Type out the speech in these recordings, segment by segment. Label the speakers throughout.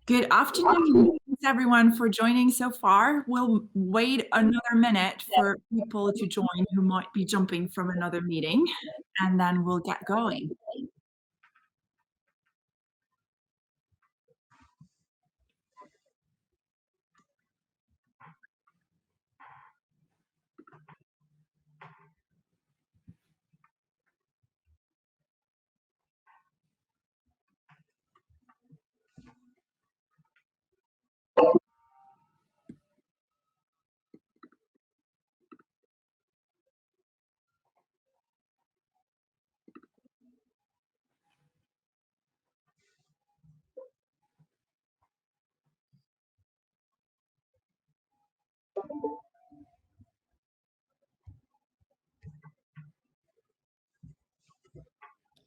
Speaker 1: Good afternoon. Thanks everyone for joining so far. We'll wait another minute for people to join who might be jumping from another meeting, and then we'll get going.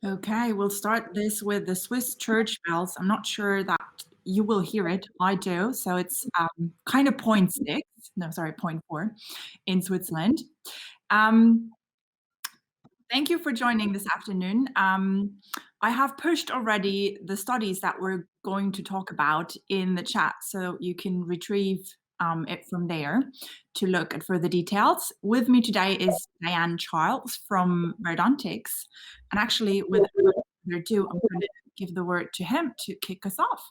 Speaker 1: Okay, we'll start this with the Swiss church bells. I'm not sure that you will hear it. I do. So it's kind of 0.6, no, sorry, 0.4 in Switzerland. Thank you for joining this afternoon. I have pushed already the studies that we're going to talk about in the chat, so you can retrieve it from there to look at further details. With me today is Dayann Charles from Verdantix. And actually, without further ado, I'm going to give the word to him to kick us off.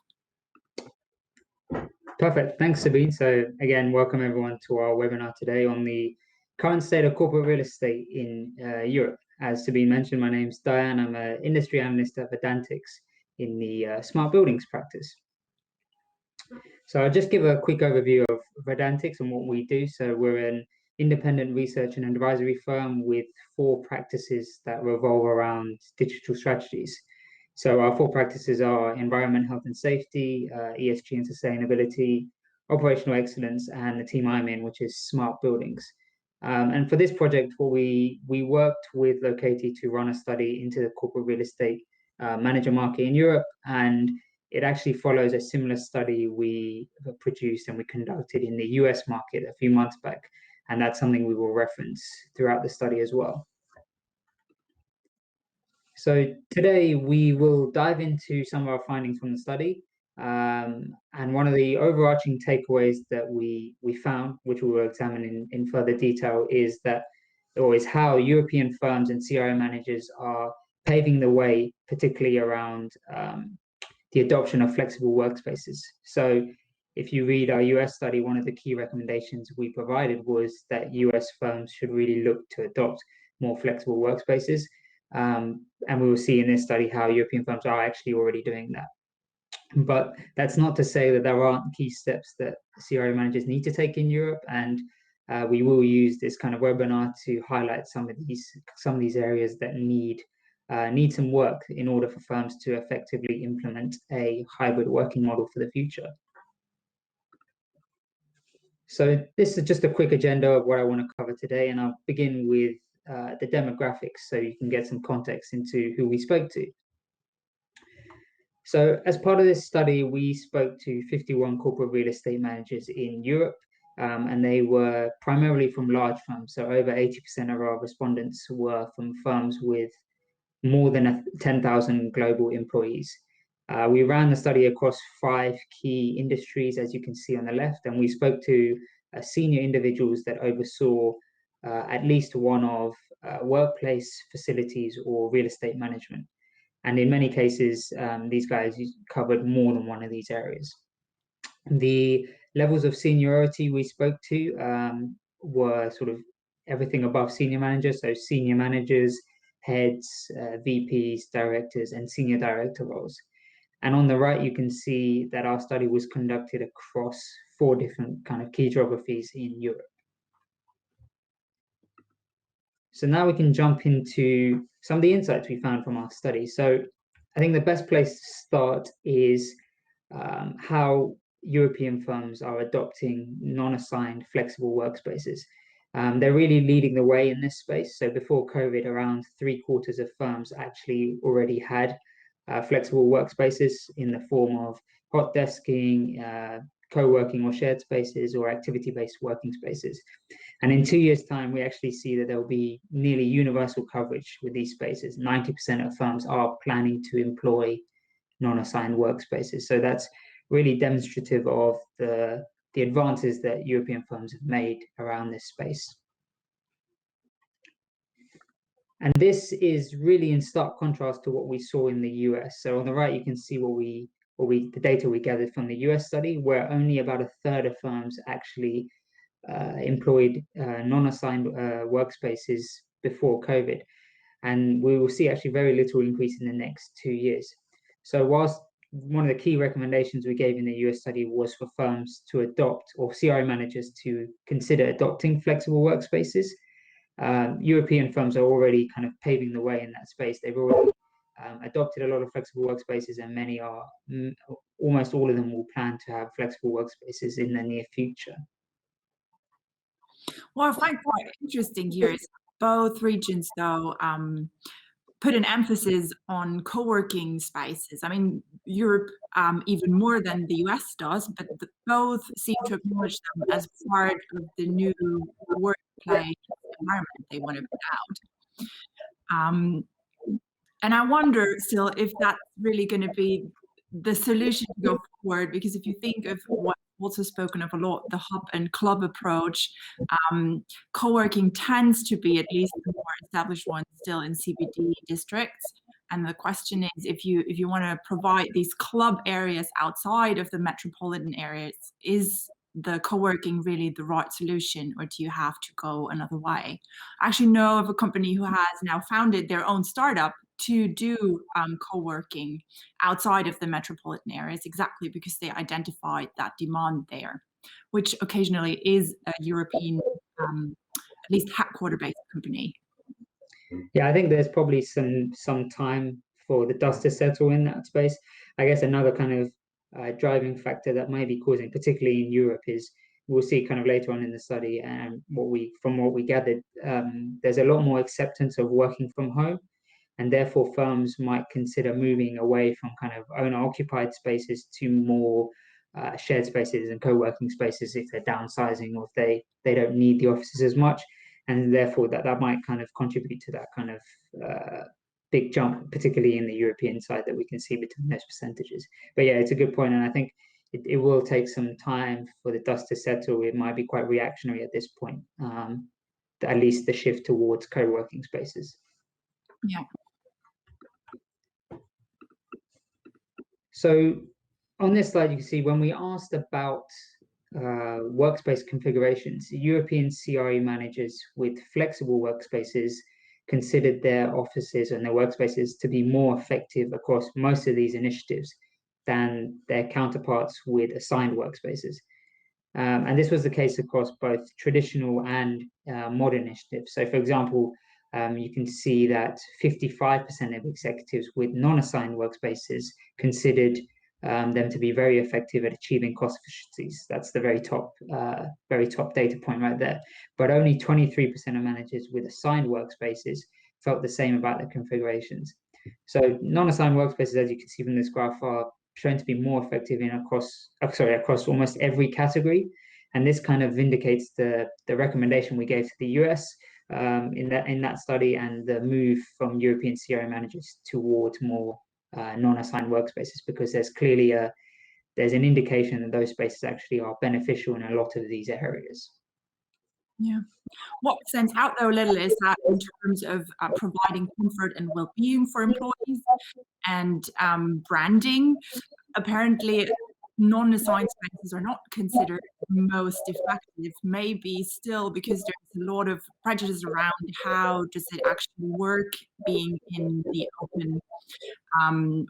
Speaker 2: Perfect. Thanks, Sabine. So again, welcome everyone to our webinar today on the current state of corporate real estate in Europe. As Sabine mentioned, my name's Dayann. I'm an industry analyst at Verdantix in the smart buildings practice. So I'll just give a quick overview of Verdantix and what we do. So we're an independent research and advisory firm with 4 practices that revolve around digital strategies. So our 4 practices are environment, health and safety, ESG and sustainability, operational excellence, and the team I'm in, which is smart buildings. And for this project, we worked with Locatee to run a study into the corporate real estate manager market in Europe, and it actually follows a similar study we produced and we conducted in the US market a few months back, and that's something we will reference throughout the study as well. So today we will dive into some of our findings from the study, and one of the overarching takeaways that we found, which we will examine in further detail, is how European firms and CRE managers are paving the way, particularly around the adoption of flexible workspaces. So if you read our US study, one of the key recommendations we provided was that US firms should really look to adopt more flexible workspaces. And we will see in this study how European firms are actually already doing that. But that's not to say that there aren't key steps that CRE managers need to take in Europe, and we will use this kind of webinar to highlight some of these areas that need some work in order for firms to effectively implement a hybrid working model for the future. So this is just a quick agenda of what I want to cover today, and I'll begin with the demographics so you can get some context into who we spoke to. So as part of this study, we spoke to 51 corporate real estate managers in Europe, and they were primarily from large firms. So over 80% of our respondents were from firms with more than 10,000 global employees. We ran the study across 5 key industries, as you can see on the left, and we spoke to senior individuals that oversaw at least one of workplace, facilities, or real estate management. And in many cases, these guys covered more than one of these areas. The levels of seniority we spoke to were sort of everything above senior managers, so senior managers, heads, VPs, directors, and senior director roles. And on the right, you can see that our study was conducted across 4 different kind of key geographies in Europe. So now we can jump into some of the insights we found from our study. So I think the best place to start is how European firms are adopting non-assigned flexible workspaces. They're really leading the way in this space. So before COVID, around 3/4 of firms actually already had flexible workspaces in the form of hot desking, co-working or shared spaces, or activity-based working spaces. And in 2 years' time, we actually see that there will be nearly universal coverage with these spaces. 90% of firms are planning to employ non-assigned workspaces. So that's really demonstrative of the advances that European firms have made around this space. And this is really in stark contrast to what we saw in the US. So on the right, you can see the data we gathered from the US study, where only about a third of firms actually employed non-assigned workspaces before COVID. And we will see actually very little increase in the next 2 years. So whilst one of the key recommendations we gave in the US study was for firms to adopt, or CRE managers to consider adopting flexible workspaces, European firms are already kind of paving the way in that space. They've already adopted a lot of flexible workspaces, and many are, almost all of them will plan to have flexible workspaces in the near future.
Speaker 1: What I find quite interesting here is both regions, though, put an emphasis on co-working spaces. I mean, Europe even more than the US does, but both seem to acknowledge them as part of the new workplace environment they want to put out. And I wonder still if that's really going to be the solution to go forward, because if you think of what's also spoken of a lot, the hub and club approach, co-working tends to be, at least the more established ones, still in CBD districts. And the question is, if you want to provide these club areas outside of the metropolitan areas, is the co-working really the right solution, or do you have to go another way? I actually know of a company who has now founded their own startup to do co-working outside of the metropolitan areas, exactly because they identified that demand there, which occasionally is a European, at least headquarter-based company.
Speaker 2: Yeah, I think there's probably some time for the dust to settle in that space. I guess another kind of driving factor that might be causing, particularly in Europe, is we'll see kind of later on in the study, and from what we gathered, there's a lot more acceptance of working from home. And therefore firms might consider moving away from kind of owner-occupied spaces to more shared spaces and co-working spaces if they're downsizing, or if they don't need the offices as much. And therefore that might kind of contribute to that kind of big jump, particularly in the European side, that we can see between those percentages. But yeah, it's a good point. And I think it will take some time for the dust to settle. It might be quite reactionary at this point, at least the shift towards co-working spaces.
Speaker 1: Yeah.
Speaker 2: So on this slide, you can see when we asked about workspace configurations, European CRE managers with flexible workspaces considered their offices and their workspaces to be more effective across most of these initiatives than their counterparts with assigned workspaces. And this was the case across both traditional and modern initiatives. So for example, you can see that 55% of executives with non-assigned workspaces considered them to be very effective at achieving cost efficiencies. That's the very top data point right there. But only 23% of managers with assigned workspaces felt the same about their configurations. So non-assigned workspaces, as you can see from this graph, are shown to be more effective across almost every category. And this kind of vindicates the recommendation we gave to the US in that study, and the move from European CRE managers towards more non-assigned workspaces, because there's clearly there's an indication that those spaces actually are beneficial in a lot of these areas.
Speaker 1: Yeah. What stands out though a little is that in terms of providing comfort and well-being for employees and branding, apparently non-assigned spaces are not considered most effective, maybe still because there's a lot of prejudice around how does it actually work being in the open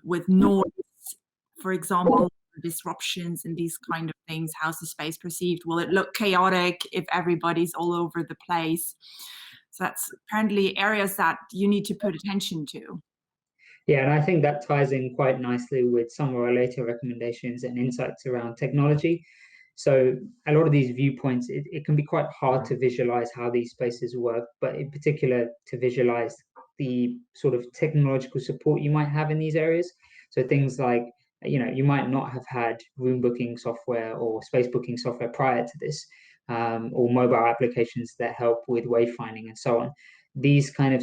Speaker 1: with noise, for example, disruptions and these kind of things. How's the space perceived? Will it look chaotic if everybody's all over the place? So that's apparently areas that you need to put attention to.
Speaker 2: Yeah, and I think that ties in quite nicely with some of our later recommendations and insights around technology. So a lot of these viewpoints, it can be quite hard to visualize how these spaces work, but in particular to visualize the sort of technological support you might have in these areas. So things like, you might not have had room booking software or space booking software prior to this, or mobile applications that help with wayfinding and so on. these kind of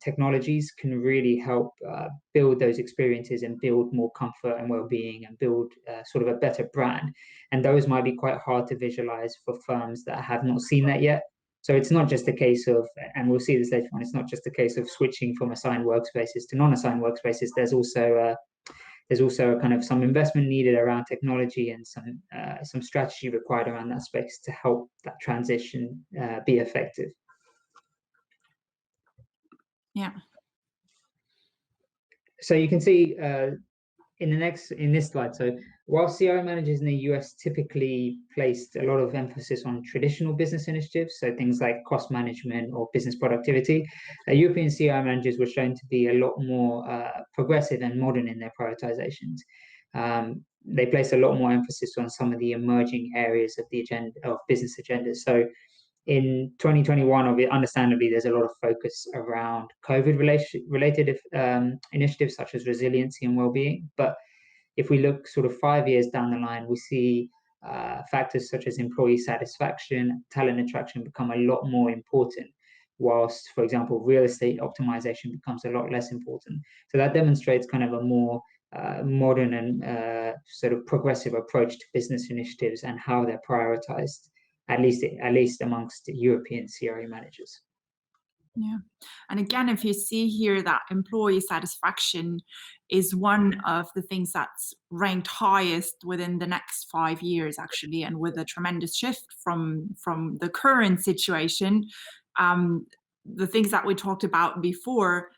Speaker 2: technologies can really help build those experiences and build more comfort and well-being and build sort of a better brand. And those might be quite hard to visualize for firms that have not seen that yet. So it's not just a case of, and we'll see this later on, it's not just a case of switching from assigned workspaces to non-assigned workspaces. There's also kind of some investment needed around technology and some strategy required around that space to help that transition be effective.
Speaker 1: Yeah.
Speaker 2: So you can see in this slide, so while CRO managers in the US typically placed a lot of emphasis on traditional business initiatives, so things like cost management or business productivity, European CRO managers were shown to be a lot more progressive and modern in their prioritizations. They placed a lot more emphasis on some of the emerging areas of the agenda of business agendas. So in 2021, understandably, there's a lot of focus around COVID-related initiatives such as resiliency and well-being. But if we look sort of 5 years down the line, we see factors such as employee satisfaction, talent attraction become a lot more important, whilst, for example, real estate optimization becomes a lot less important. So that demonstrates kind of a more modern and sort of progressive approach to business initiatives and how they're prioritized, at least amongst European CRE managers.
Speaker 1: Yeah. And again, if you see here that employee satisfaction is one of the things that's ranked highest within the next 5 years, actually, and with a tremendous shift from the current situation, the things that we talked about before,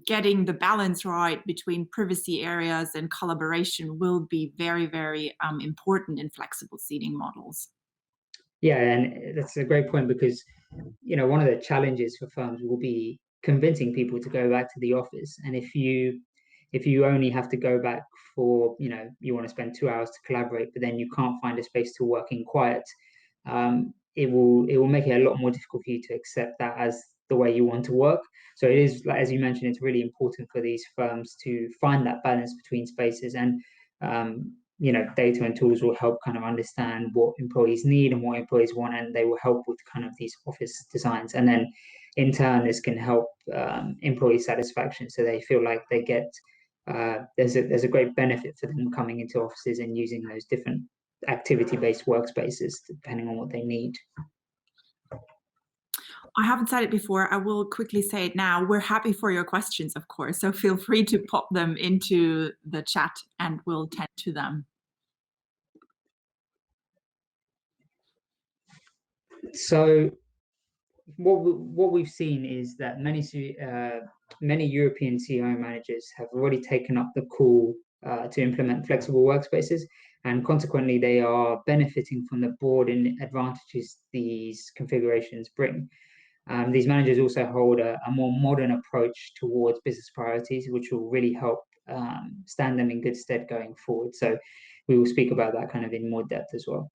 Speaker 1: getting the balance right between privacy areas and collaboration will be very, very important in flexible seating models.
Speaker 2: Yeah, and that's a great point because, one of the challenges for firms will be convincing people to go back to the office. And if you only have to go back for, you want to spend 2 hours to collaborate, but then you can't find a space to work in quiet, it will make it a lot more difficult for you to accept that as the way you want to work. So it is, as you mentioned, it's really important for these firms to find that balance between spaces, and data and tools will help kind of understand what employees need and what employees want, and they will help with kind of these office designs. And then in turn, this can help employee satisfaction, so they feel like they get there's a great benefit for them coming into offices and using those different activity-based workspaces depending on what they need.
Speaker 1: I haven't said it before. I will quickly say it now. We're happy for your questions, of course, so feel free to pop them into the chat and we'll tend to them.
Speaker 2: So what we've seen is that many European CRO managers have already taken up the call to implement flexible workspaces, and consequently they are benefiting from the broad advantages these configurations bring. These managers also hold a more modern approach towards business priorities, which will really help stand them in good stead going forward. So we will speak about that kind of in more depth as well.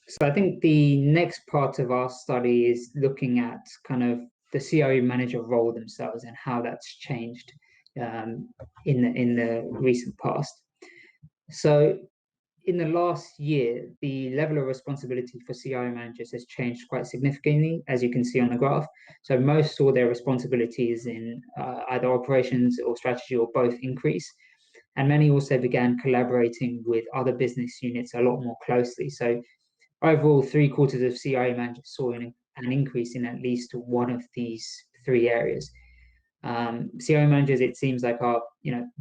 Speaker 2: So I think the next part of our study is looking at kind of the CRE manager role themselves and how that's changed in the recent past. So in the last year, the level of responsibility for CRO managers has changed quite significantly, as you can see on the graph. So most saw their responsibilities in either operations or strategy or both increase. And many also began collaborating with other business units a lot more closely. So overall, 3/4 of CRO managers saw an increase in at least one of these 3 areas. CRO managers, it seems like, are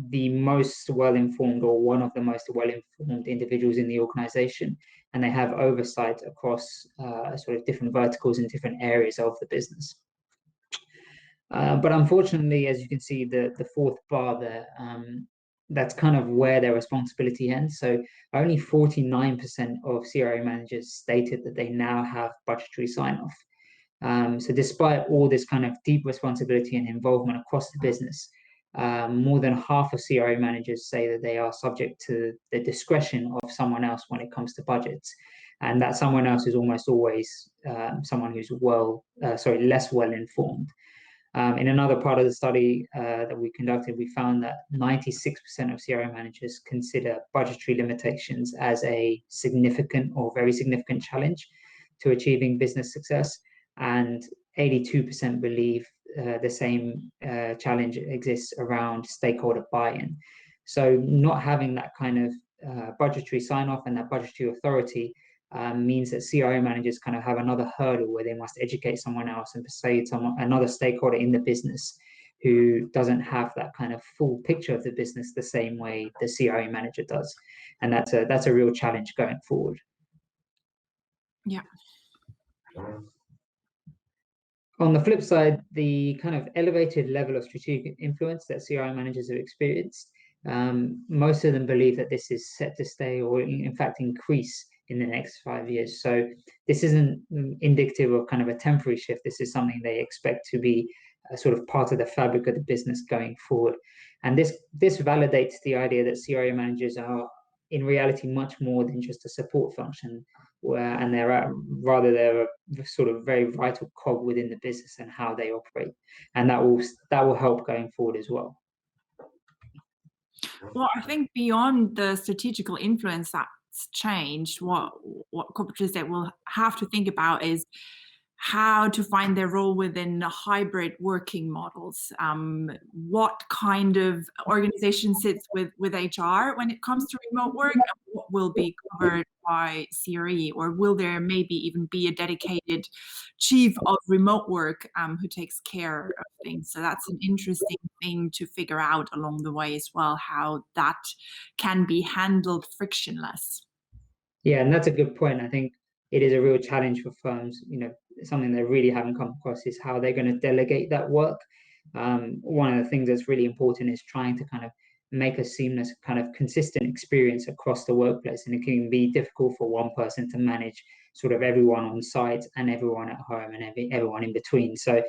Speaker 2: the most well-informed or one of the most well-informed individuals in the organization, and they have oversight across sort of different verticals and different areas of the business. But unfortunately, as you can see, the fourth bar there, that's kind of where their responsibility ends. So only 49% of CRO managers stated that they now have budgetary sign-off. So despite all this kind of deep responsibility and involvement across the business, more than half of CRO managers say that they are subject to the discretion of someone else when it comes to budgets. And that someone else is almost always someone who's less well informed. In another part of the study that we conducted, we found that 96% of CRO managers consider budgetary limitations as a significant or very significant challenge. to achieving business success, and 82% believe the same challenge exists around stakeholder buy-in. So not having that kind of budgetary sign-off and that budgetary authority means that CRO managers kind of have another hurdle where they must educate someone else and persuade another stakeholder in the business who doesn't have that kind of full picture of the business the same way the CRO manager does, and that's a real challenge going forward.
Speaker 1: Yeah.
Speaker 2: On the flip side, the kind of elevated level of strategic influence that CRO managers have experienced, most of them believe that this is set to stay or in fact increase in the next 5 years. So this isn't indicative of kind of a temporary shift. This is something they expect to be sort of part of the fabric of the business going forward. And this validates the idea that CRO managers are in reality much more than just a support function, and they're a sort of very vital cog within the business and how they operate, and that will help going forward as well.
Speaker 1: Well, I think beyond the strategical influence that's changed, what corporates that will have to think about is how to find their role within hybrid working models. What kind of organization sits with HR when it comes to remote work, and what will be covered by CRE, or will there maybe even be a dedicated chief of remote work who takes care of things? So that's an interesting thing to figure out along the way as well, how that can be handled frictionless.
Speaker 2: Yeah, and that's a good point. I think it is a real challenge for firms. Something they really haven't come across is how they're going to delegate that work. One of the things that's really important is trying to kind of make a seamless, kind of consistent experience across the workplace. And it can be difficult for one person to manage sort of everyone on site and everyone at home and everyone in between. So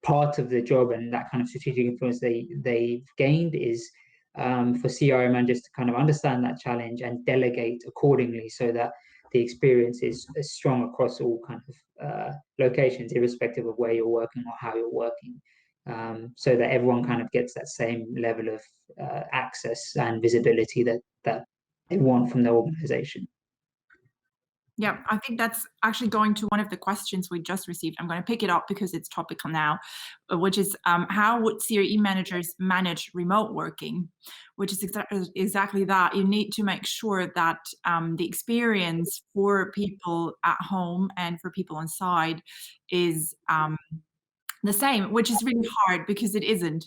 Speaker 2: part of the job and that kind of strategic influence they've gained is for CRO managers to kind of understand that challenge and delegate accordingly, so that the experience is strong across all kind of locations, irrespective of where you're working or how you're working, so that everyone kind of gets that same level of access and visibility that they want from the organization.
Speaker 1: Yeah, I think that's actually going to one of the questions we just received. I'm going to pick it up because it's topical now, which is how would CRE managers manage remote working? Which is exactly that. You need to make sure that the experience for people at home and for people on site is the same, which is really hard because it isn't.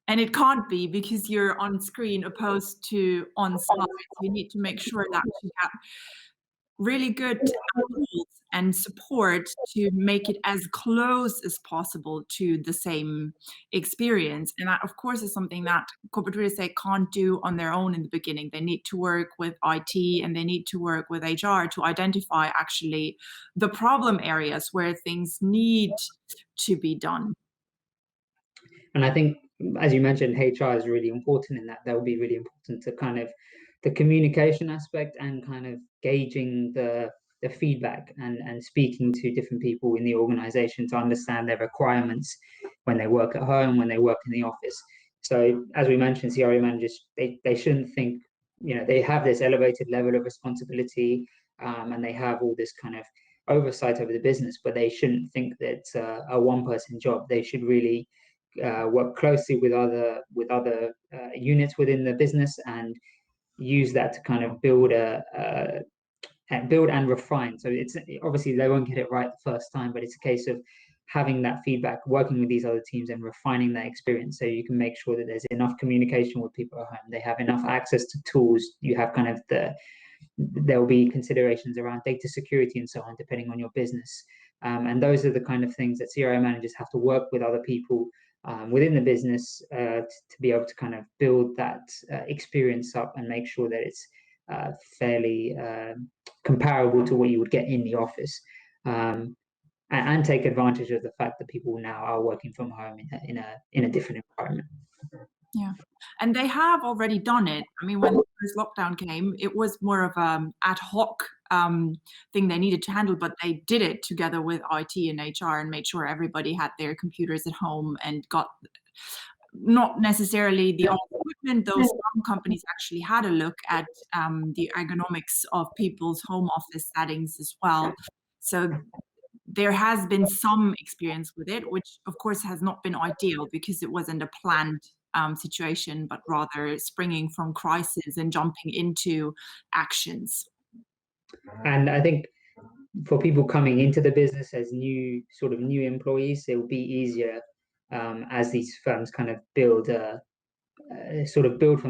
Speaker 1: And it can't be because you're on screen opposed to on site. You need to make sure that you have really good tools and support to make it as close as possible to the same experience. And that, of course, is something that corporate real estate can't do on their own in the beginning. They need to work with IT and they need to work with HR to identify actually the problem areas where things need to be done.
Speaker 2: And I think, as you mentioned, HR is really important in that. That will be really important to kind of the communication aspect and kind of gauging the feedback and speaking to different people in the organization to understand their requirements when they work at home, when they work in the office. So as we mentioned, CRO managers, they shouldn't think, they have this elevated level of responsibility, and they have all this kind of oversight over the business, but they shouldn't think that it's a one-person job. They should really work closely with other units within the business and use that to kind of build and refine. So it's obviously they won't get it right the first time, but it's a case of having that feedback, working with these other teams and refining that experience, so you can make sure that there's enough communication with people at home, they have enough access to tools, you have kind of there'll be considerations around data security and so on, depending on your business. And those are the kind of things that CRO managers have to work with other people within the business to be able to kind of build that experience up and make sure that it's fairly comparable to what you would get in the office, and take advantage of the fact that people now are working from home in a different environment.
Speaker 1: Yeah, and they have already done it. I mean, when the first lockdown came, it was more of an ad hoc thing they needed to handle, but they did it together with IT and HR and made sure everybody had their computers at home and got not necessarily the equipment, though some companies actually had a look at the ergonomics of people's home office settings as well. So there has been some experience with it, which of course has not been ideal because it wasn't a planned situation, but rather springing from crisis and jumping into actions.
Speaker 2: And I think for people coming into the business as new employees, it will be easier as these firms kind of build from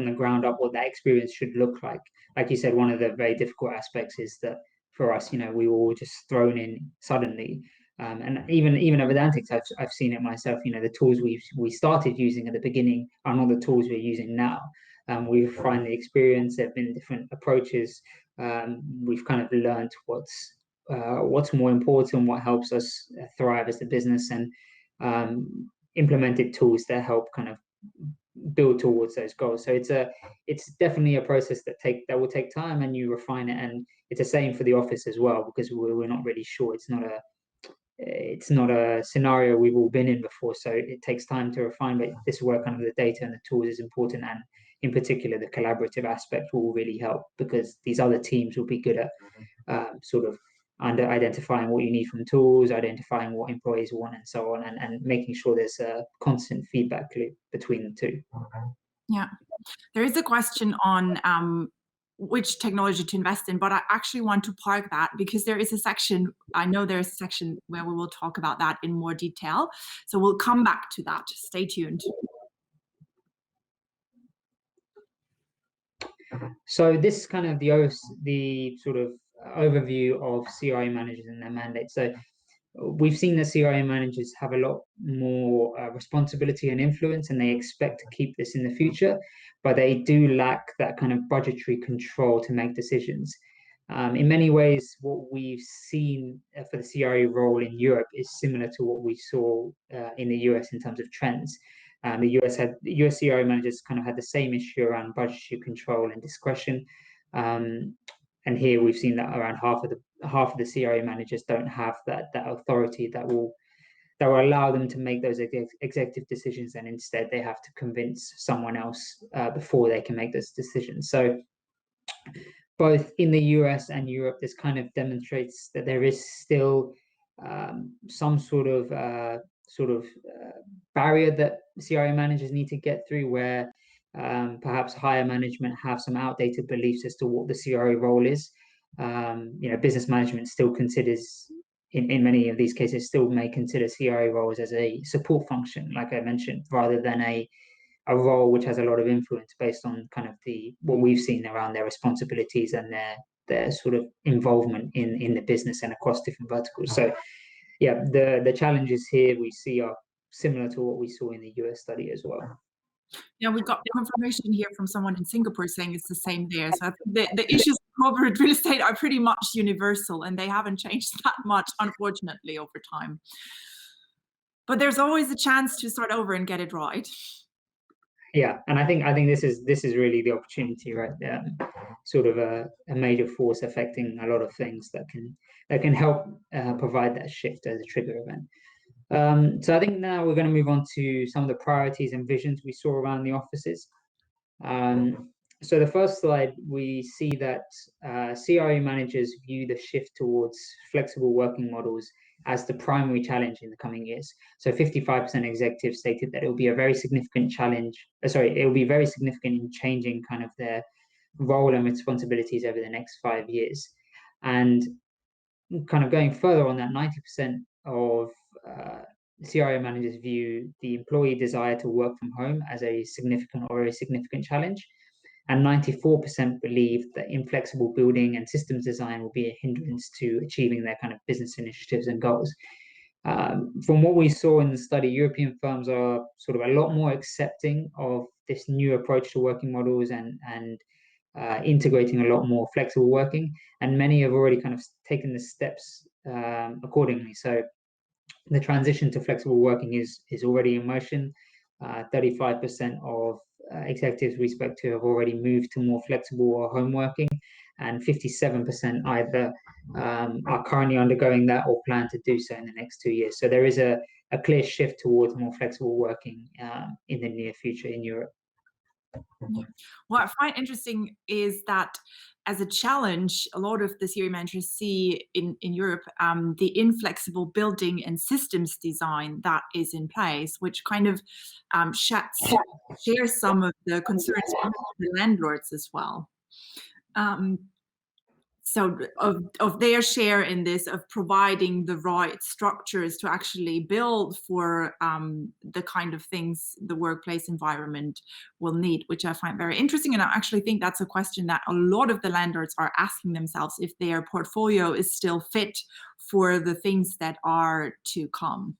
Speaker 2: the ground up what that experience should look like. Like you said, one of the very difficult aspects is that for us, we were all just thrown in suddenly. And even at Verdantix, I've seen it myself. The tools we started using at the beginning are not the tools we're using now. We've refined the experience. There've been different approaches. We've kind of learned what's more important, what helps us thrive as a business, and implemented tools that help kind of build towards those goals. So it's definitely a process that will take time, and you refine it. And it's the same for the office as well, because we're not really sure. It's not a scenario we've all been in before, so it takes time to refine. But this is where kind of the data and the tools is important, and in particular the collaborative aspect will really help, because these other teams will be good at sort of under identifying what you need from tools, identifying what employees want, and so on, and making sure there's a constant feedback loop between the two.
Speaker 1: Yeah, there is a question on which technology to invest in, but I actually want to park that because there is a section, I know there's a section where we will talk about that in more detail. So we'll come back to that. Stay tuned.
Speaker 2: So this is kind of the sort of overview of CRE managers and their mandate. So we've seen that CRE managers have a lot more responsibility and influence, and they expect to keep this in the future, but they do lack that kind of budgetary control to make decisions. In many ways, what we've seen for the CRE role in Europe is similar to what we saw in the US in terms of trends. The US CRE managers kind of had the same issue around budgetary control and discretion. And here we've seen that around half of the CRE managers don't have that authority that will allow them to make those executive decisions, and instead they have to convince someone else before they can make those decisions. So both in the US and Europe, this kind of demonstrates that there is still some sort of barrier that CRE managers need to get through, where perhaps higher management have some outdated beliefs as to what the CRE role is. Business management still considers, in many of these cases, still may consider CRE roles as a support function, like I mentioned, rather than a role which has a lot of influence based on kind of what we've seen around their responsibilities and their sort of involvement in the business and across different verticals. So yeah, the challenges here we see are similar to what we saw in the US study as well.
Speaker 1: Yeah, we got confirmation here from someone in Singapore saying it's the same there. So I think the issues of corporate real estate are pretty much universal, and they haven't changed that much, unfortunately, over time. But there's always a chance to start over and get it right.
Speaker 2: Yeah, and I think this is really the opportunity, right? Sort of a major force affecting a lot of things that can help provide that shift as a trigger event. So I think now we're going to move on to some of the priorities and visions we saw around the offices. So the first slide, we see that CRE managers view the shift towards flexible working models as the primary challenge in the coming years. So 55% executives stated that it will be a very significant challenge. It will be very significant in changing kind of their role and responsibilities over the next 5 years. And kind of going further on that, 90% of CRO managers view the employee desire to work from home as a significant challenge. And 94% believe that inflexible building and systems design will be a hindrance to achieving their kind of business initiatives and goals. From what we saw in the study, European firms are sort of a lot more accepting of this new approach to working models and integrating a lot more flexible working, and many have already kind of taken the steps accordingly. So the transition to flexible working is already in motion. 35% of executives we spoke to have already moved to more flexible or home working, and 57% either are currently undergoing that or plan to do so in the next 2 years. So there is a clear shift towards more flexible working in the near future in Europe.
Speaker 1: Yeah. What I find interesting is that as a challenge, a lot of the CRE managers see in Europe the inflexible building and systems design that is in place, which kind of shares some of the concerns with the landlords as well. So of their share in this, of providing the right structures to actually build for the kind of things the workplace environment will need, which I find very interesting. And I actually think that's a question that a lot of the landlords are asking themselves, if their portfolio is still fit for the things that are to come.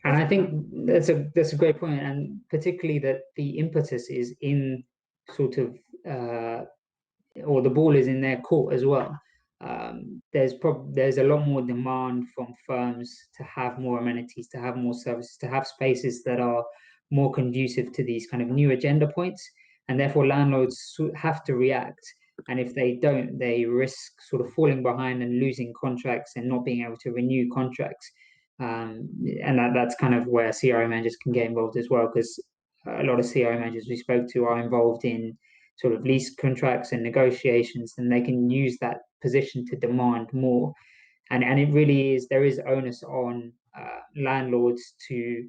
Speaker 2: And I think that's a great point, and particularly that the impetus is in sort of or the ball is in their court as well. There's a lot more demand from firms to have more amenities, to have more services, to have spaces that are more conducive to these kind of new agenda points, and therefore landlords have to react. And if they don't, they risk sort of falling behind and losing contracts and not being able to renew contracts. And that's kind of where CRO managers can get involved as well, because a lot of CRO managers we spoke to are involved in sort of lease contracts and negotiations, and they can use that position to demand more. And it really is, there is onus on landlords to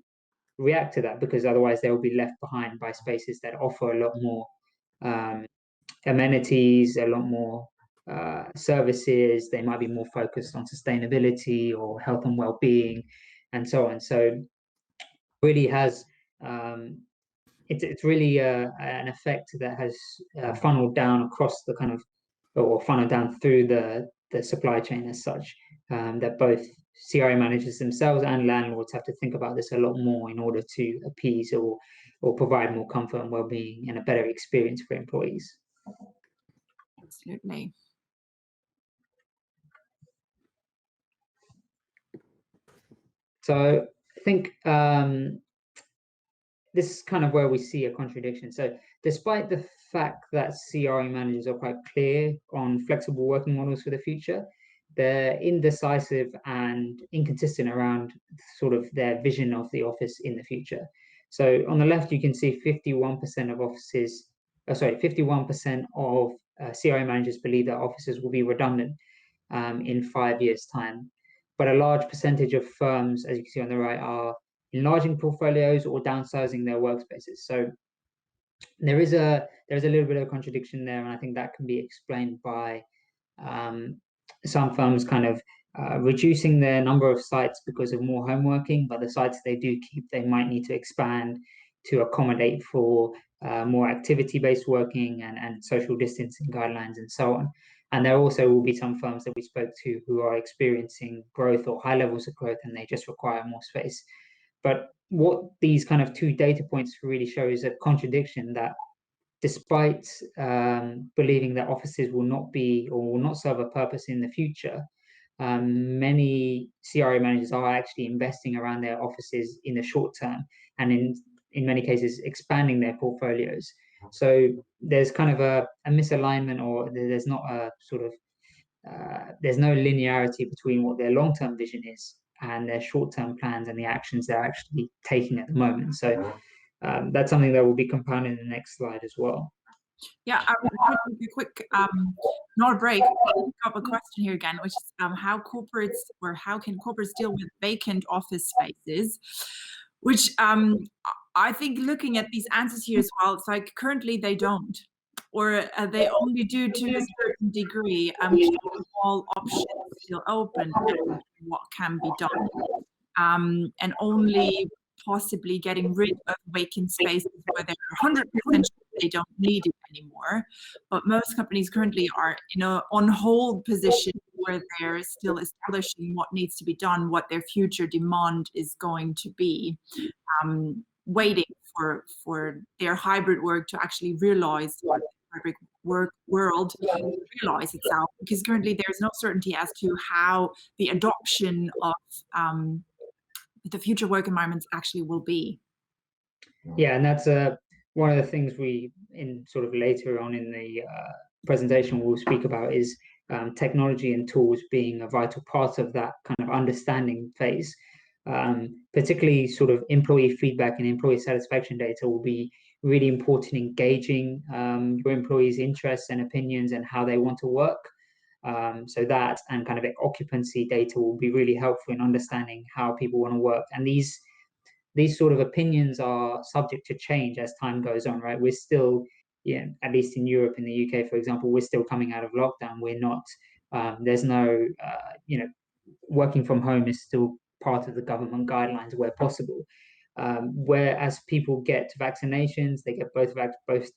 Speaker 2: react to that, because otherwise they will be left behind by spaces that offer a lot more amenities, a lot more services. They might be more focused on sustainability or health and well-being, and so on. So really has it's really an effect that has funneled down across the kind of, or funneled down through the supply chain as such, that both CRA managers themselves and landlords have to think about this a lot more in order to appease or provide more comfort and well-being and a better experience for employees.
Speaker 1: Absolutely.
Speaker 2: So I think this is kind of where we see a contradiction. So despite the fact that CRE managers are quite clear on flexible working models for the future, they're indecisive and inconsistent around sort of their vision of the office in the future. So on the left, you can see 51% of offices, 51% of CRE managers believe that offices will be redundant in 5 years' time. But a large percentage of firms, as you can see on the right, are enlarging portfolios or downsizing their workspaces. So there's a little bit of contradiction there, and I think that can be explained by some firms kind of reducing their number of sites because of more home working, but the sites they do keep, they might need to expand to accommodate for more activity-based working and social distancing guidelines and so on. And there also will be some firms that we spoke to who are experiencing growth or high levels of growth, and they just require more space. But what these kind of two data points really show is a contradiction, that despite believing that offices will not be or will not serve a purpose in the future, many CRO managers are actually investing around their offices in the short term, and in many cases expanding their portfolios. So there's kind of a misalignment, or there's not a sort of there's no linearity between what their long-term vision is and their short-term plans and the actions they're actually taking at the moment. So that's something that will be compounded in the next slide as well.
Speaker 1: Yeah, I would take a quick, not a break, pick up a question here again, which is how can corporates deal with vacant office spaces? Which I think, looking at these answers here as well, it's like currently they don't, or they only do to a certain degree, keeping all options still open and what can be done, and only possibly getting rid of vacant spaces where they're 100% sure they don't need it anymore. But most companies currently are in a on hold position where they're still establishing what needs to be done, what their future demand is going to be, waiting for their hybrid work to actually realize, or the hybrid work world realize itself, because currently there's no certainty as to how the adoption of the future work environments actually will be.
Speaker 2: Yeah, and that's one of the things we, in sort of later on in the presentation, we'll speak about is technology and tools being a vital part of that kind of understanding phase. Particularly sort of employee feedback and employee satisfaction data will be really important in gauging your employees' interests and opinions and how they want to work. So that and kind of occupancy data will be really helpful in understanding how people want to work. And these sort of opinions are subject to change as time goes on, right? We're still, at least in Europe, in the UK, for example, we're still coming out of lockdown. We're not, there's no, working from home is still part of the government guidelines where possible. Whereas people get vaccinations, they get both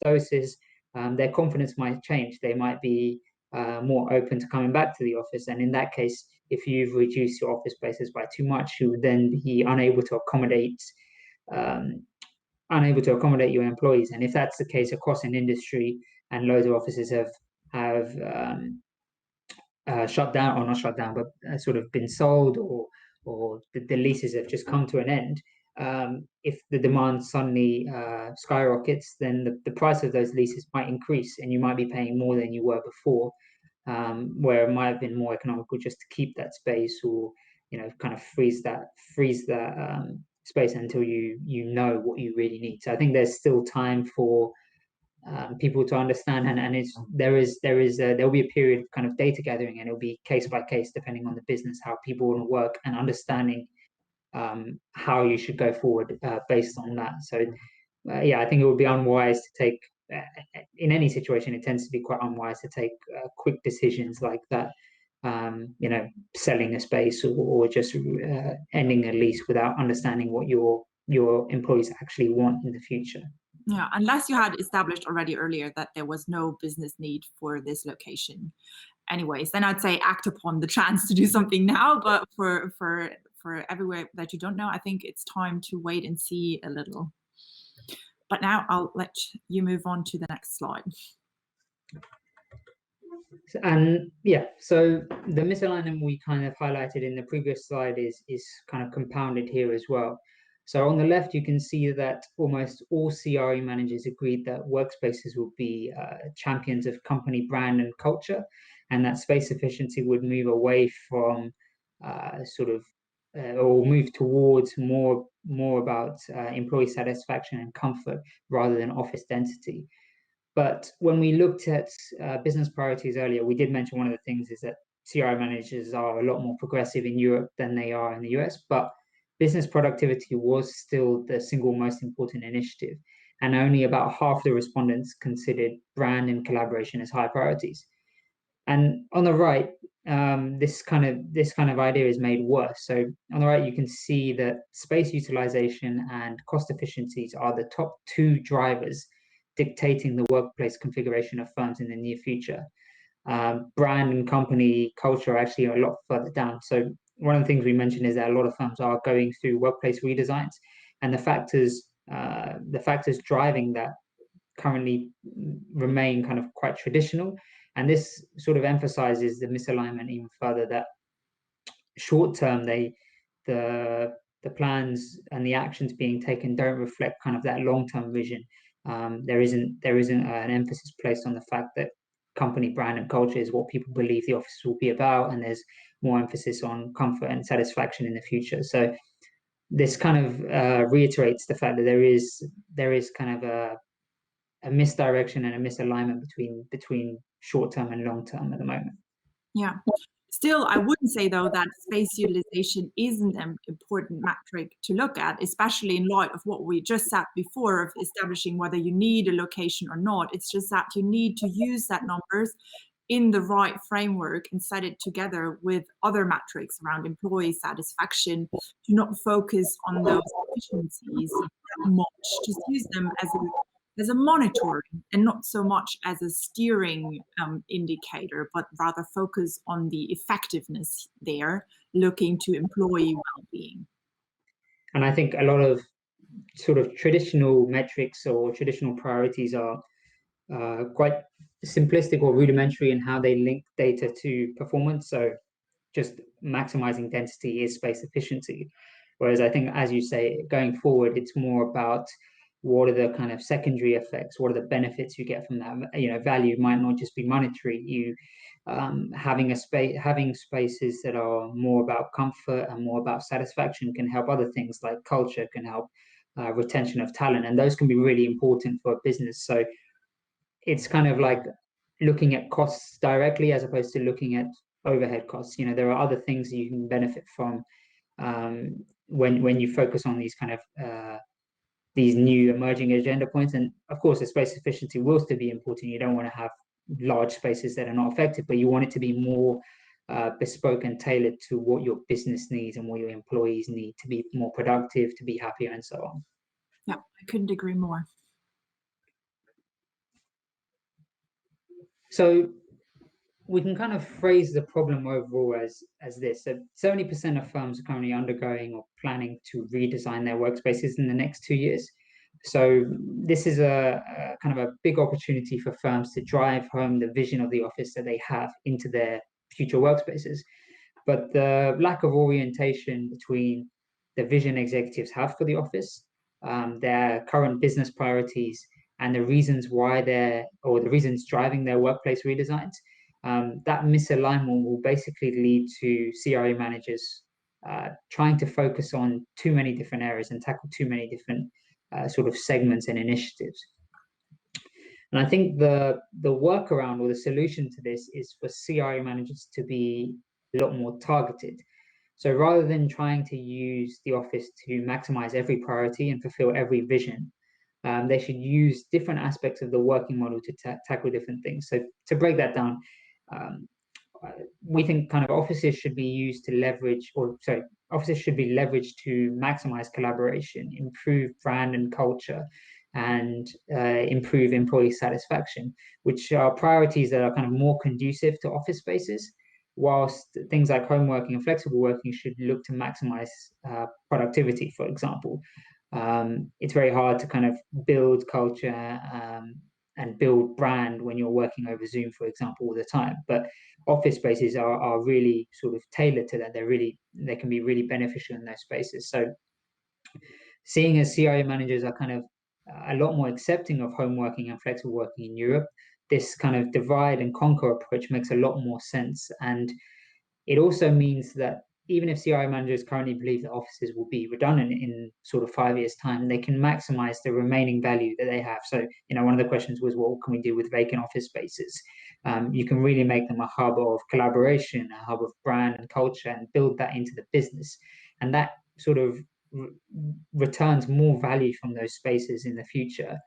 Speaker 2: doses, their confidence might change. They might be more open to coming back to the office. And in that case, if you've reduced your office spaces by too much, you would then be um, unable to accommodate your employees. And if that's the case across an industry, and loads of offices have shut down, or not shut down, but sort of been sold, or the leases have just come to an end. If the demand suddenly skyrockets, then the price of those leases might increase, and you might be paying more than you were before, where it might have been more economical just to keep that space, or kind of freeze that space until you know what you really need. So I think there's still time for people to understand, and there'll be a period of kind of data gathering, and it'll be case by case depending on the business, how people want to work, and understanding how you should go forward based on that. So I think it would be unwise to take in any situation. It tends to be quite unwise to take quick decisions like that, selling a space, or just ending a lease without understanding what your employees actually want in the future.
Speaker 1: Yeah, unless you had established already earlier that there was no business need for this location. Anyways, then I'd say act upon the chance to do something now. But for everywhere that you don't know, I think it's time to wait and see a little. But now I'll let you move on to the next slide.
Speaker 2: And so the misalignment we kind of highlighted in the previous slide is kind of compounded here as well. So on the left, you can see that almost all CRE managers agreed that workspaces would be champions of company brand and culture, and that space efficiency would move away from or move towards more about employee satisfaction and comfort rather than office density. But when we looked at business priorities earlier, we did mention one of the things is that CRM managers are a lot more progressive in Europe than they are in the US, but business productivity was still the single most important initiative. And only about half the respondents considered brand and collaboration as high priorities. And on the right, this kind of idea is made worse. So on the right, you can see that space utilization and cost efficiencies are the top two drivers dictating the workplace configuration of firms in the near future. Brand and company culture are actually a lot further down. So one of the things we mentioned is that a lot of firms are going through workplace redesigns, and the factors driving that currently remain kind of quite traditional. And this sort of emphasizes the misalignment even further, that short term the plans and the actions being taken don't reflect kind of that long-term vision. There isn't an emphasis placed on the fact that company brand and culture is what people believe the office will be about, and there's more emphasis on comfort and satisfaction in the future. So this kind of reiterates the fact that there is kind of a misdirection and a misalignment between short term and long term at the moment.
Speaker 1: Yeah. Still, I wouldn't say, though, that space utilization isn't an important metric to look at, especially in light of what we just said before of establishing whether you need a location or not. It's just that you need to use that numbers in the right framework and set it together with other metrics around employee satisfaction, to not focus on those efficiencies that much. Just use them as a monitoring and not so much as a steering indicator, but rather focus on the effectiveness there, looking to employee well-being.
Speaker 2: And I think a lot of sort of traditional metrics or traditional priorities are quite simplistic or rudimentary in how they link data to performance. So just maximizing density is space efficiency. Whereas I think, as you say, going forward, it's more about what are the kind of secondary effects, what are the benefits you get from that. Value might not just be monetary. Having spaces that are more about comfort and more about satisfaction can help other things, like culture can help retention of talent, and those can be really important for a business. So it's kind of like looking at costs directly as opposed to looking at overhead costs. There are other things you can benefit from when you focus on these kind of these new emerging agenda points. And of course, the space efficiency will still be important. You don't want to have large spaces that are not effective, but you want it to be more bespoke and tailored to what your business needs and what your employees need to be more productive, to be happier, and so on.
Speaker 1: Yeah, I couldn't agree more.
Speaker 2: So we can kind of phrase the problem overall as this. So 70% of firms are currently undergoing or planning to redesign their workspaces in the next 2 years. So this is a kind of a big opportunity for firms to drive home the vision of the office that they have into their future workspaces. But the lack of orientation between the vision executives have for the office, their current business priorities, and the reasons the reasons driving their workplace redesigns, that misalignment will basically lead to CRE managers trying to focus on too many different areas and tackle too many different sort of segments and initiatives. And I think the workaround or the solution to this is for CRE managers to be a lot more targeted. So rather than trying to use the office to maximize every priority and fulfill every vision, they should use different aspects of the working model to tackle different things. So to break that down, we think kind of offices should be leveraged to maximize collaboration, improve brand and culture, and improve employee satisfaction, which are priorities that are kind of more conducive to office spaces, whilst things like home working and flexible working should look to maximize productivity, for example. It's very hard to kind of build culture and build brand when you're working over Zoom, for example, all the time. But office spaces are really sort of tailored to that. They can be really beneficial in those spaces. So seeing as CRE managers are kind of a lot more accepting of home working and flexible working in Europe, this kind of divide and conquer approach makes a lot more sense. And it also means that even if CRE managers currently believe that offices will be redundant in sort of 5 years' time, they can maximize the remaining value that they have. So, one of the questions was, what can we do with vacant office spaces? You can really make them a hub of collaboration, a hub of brand and culture, and build that into the business. And that sort of returns more value from those spaces in the future.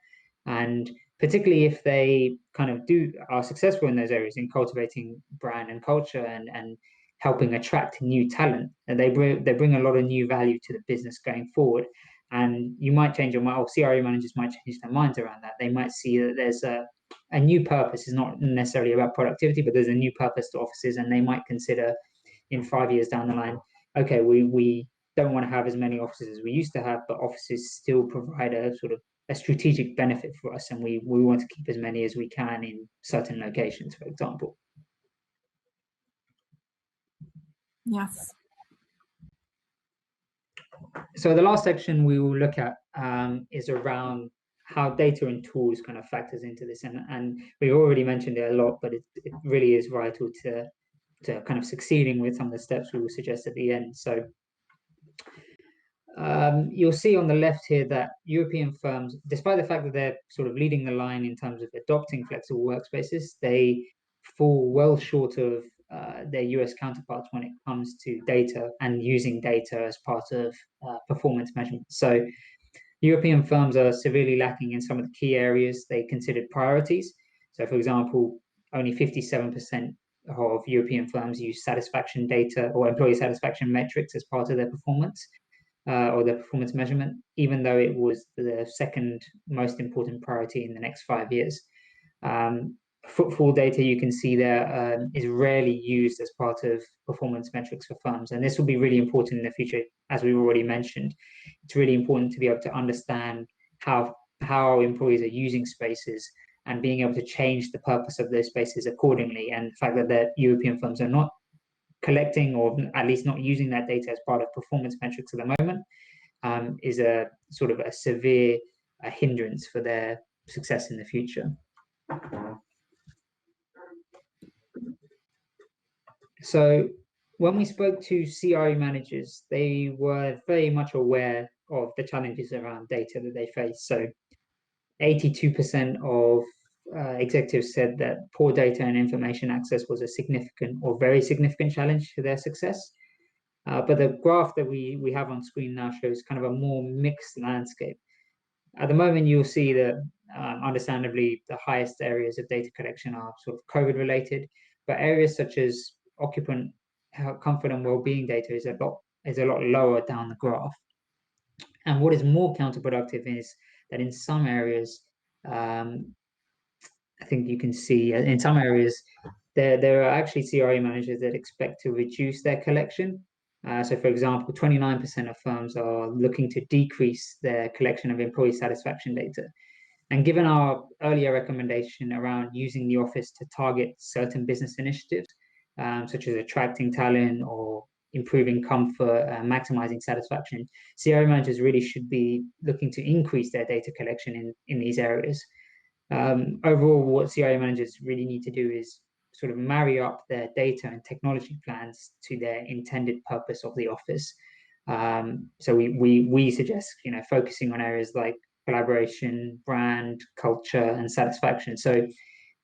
Speaker 2: And particularly if they kind of are successful in those areas in cultivating brand and culture and helping attract new talent, and they bring a lot of new value to the business going forward. And you might change your mind, or CRE managers might change their minds around that. They might see that there's a new purpose. It's not necessarily about productivity, but there's a new purpose to offices, and they might consider in 5 years down the line, okay, we don't want to have as many offices as we used to have, but offices still provide a sort of a strategic benefit for us, and we want to keep as many as we can in certain locations, for example.
Speaker 1: Yes.
Speaker 2: So the last section we will look at is around how data and tools kind of factors into this, and we've already mentioned it a lot, but it really is vital to kind of succeeding with some of the steps we will suggest at the end. So you'll see on the left here that European firms, despite the fact that they're sort of leading the line in terms of adopting flexible workspaces, they fall well short of their US counterparts when it comes to data and using data as part of performance measurement. So European firms are severely lacking in some of the key areas they considered priorities. So for example, only 57% of European firms use satisfaction data or employee satisfaction metrics as part of their performance or their performance measurement, even though it was the second most important priority in the next 5 years. Footfall data, you can see there, is rarely used as part of performance metrics for firms. And this will be really important in the future, as we've already mentioned. It's really important to be able to understand how employees are using spaces and being able to change the purpose of those spaces accordingly. And the fact that the European firms are not collecting, or at least not using that data as part of performance metrics at the moment, is a sort of a severe a hindrance for their success in the future. So when we spoke to CRE managers, they were very much aware of the challenges around data that they face. So 82% of executives said that poor data and information access was a significant or very significant challenge to their success. But the graph that we have on screen now shows kind of a more mixed landscape. At the moment, you'll see that, understandably, the highest areas of data collection are sort of COVID related, but areas such as occupant comfort and well-being data is a lot lower down the graph. And what is more counterproductive is that in some areas, I think you can see in some areas there are actually CRE managers that expect to reduce their collection. So, for example, 29% of firms are looking to decrease their collection of employee satisfaction data. And given our earlier recommendation around using the office to target certain business initiatives, such as attracting talent or improving comfort, maximizing satisfaction, CRE managers really should be looking to increase their data collection in these areas. Overall, what CRE managers really need to do is sort of marry up their data and technology plans to their intended purpose of the office. So we suggest focusing on areas like collaboration, brand, culture, and satisfaction. So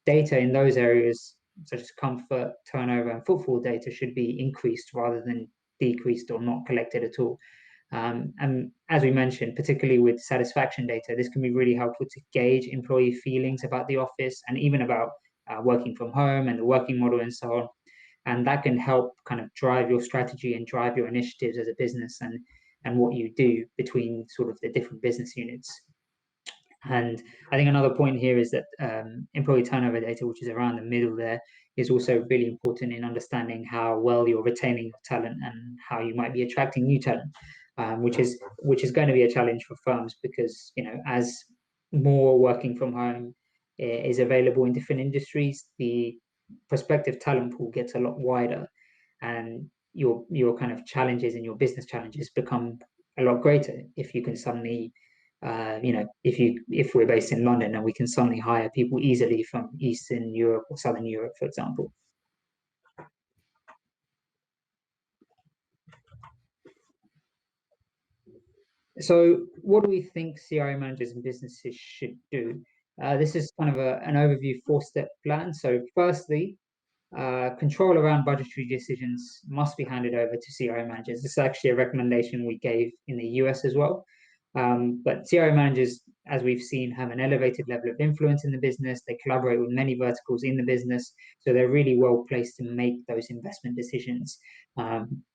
Speaker 2: data in those areas, such as comfort, turnover, and footfall data, should be increased rather than decreased or not collected at all. And as we mentioned, particularly with satisfaction data, this can be really helpful to gauge employee feelings about the office and even about working from home and the working model and so on. And that can help kind of drive your strategy and drive your initiatives as a business and what you do between sort of the different business units. And I think another point here is that employee turnover data, which is around the middle there, is also really important in understanding how well you're retaining your talent and how you might be attracting new talent, which is going to be a challenge for firms because as more working from home is available in different industries, the prospective talent pool gets a lot wider, and your kind of challenges and your business challenges become a lot greater if you can suddenly if we're based in London and we can suddenly hire people easily from Eastern Europe or Southern Europe, for example. So what do we think CRE managers and businesses should do? This is kind of an overview 4-step plan. So firstly, control around budgetary decisions must be handed over to CRE managers. This is actually a recommendation we gave in the US as well. But CRE managers, as we've seen, have an elevated level of influence in the business. They collaborate with many verticals in the business, so they're really well placed to make those investment decisions,